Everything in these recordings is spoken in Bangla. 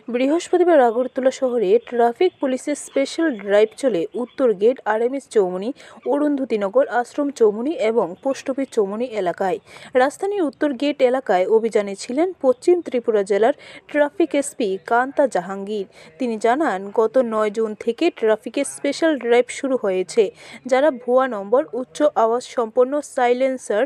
বৃহস্পতিবার আগরতলা শহরে ট্রাফিক পুলিশের স্পেশাল ড্রাইভ চলে উত্তর গেট, আরএমএস চৌমুহনী, অরুন্ধতিনগর, আশ্রম চৌমুহনী এবং পোস্ট অফিস চৌমুহনী এলাকায়। রাজধানীর উত্তর গেট এলাকায় অভিযানে ছিলেন পশ্চিম ত্রিপুরা জেলার ট্রাফিক এসপি কান্তা জাহাঙ্গীর। তিনি জানান, গত 9 জুন থেকে ট্রাফিকের স্পেশাল ড্রাইভ শুরু হয়েছে। যারা ভুয়া নম্বর, উচ্চ আওয়াজ সম্পন্ন সাইলেন্সার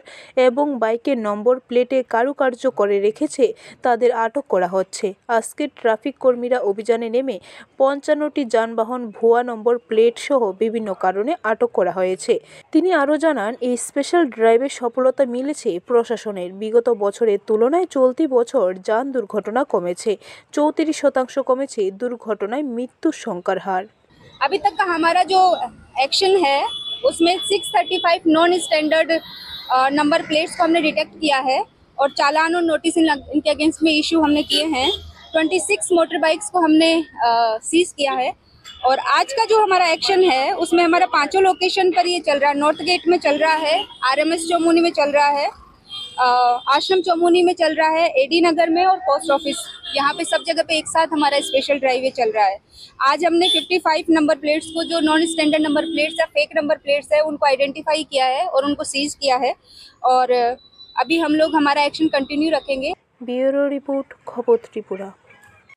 এবং বাইকের নম্বর প্লেটে কারুকার্য করে রেখেছে তাদের আটক করা হচ্ছে। আজকে ট্রাফিক কর্মীরা অভিযানে নেমে 55টি যানবাহন ভুয়া নম্বর প্লেট সহ বিভিন্ন কারণে আটক করা হয়েছে। তিনি আরও জানান, এই স্পেশাল ড্রাইভের সফলতা মিলেছে প্রশাসনের। বিগত বছরের তুলনায় চলতি বছর যান দুর্ঘটনা কমেছে, 34% কমেছে দুর্ঘটনায় মৃত্যুর সংখ্যার হার। अभी तक का हमारा जो एक्शन है उसमें 635 नॉन स्टैंडर्ड नंबर प्लेट्स को हमने डिटेक्ट किया है और चालान और नोटिस इनके अगेंस्ट में इशू हमने किए हैं। 26 मोटर बाइक्स को हमने सीज किया है और आज का जो हमारा एक्शन है उसमें हमारा 5 लोकेशन पर ये चल रहा है। नॉर्थ गेट में चल रहा है, आरएमएस चौमुहनी में चल रहा है, आश्रम चौमुहनी में चल रहा है, एडी नगर में और पोस्ट ऑफिस, यहाँ पे सब जगह पे एक साथ हमारा स्पेशल ड्राइव चल रहा है। आज हमने 55 नंबर प्लेट्स को, जो नॉन स्टैंडर्ड नंबर प्लेट्स या फेक नंबर प्लेट्स है, उनको आइडेंटिफाई किया है और उनको सीज किया है और अभी हम लोग हमारा एक्शन कंटिन्यू रखेंगे। ब्यूरो रिपोर्ट, खबर त्रिपुरा।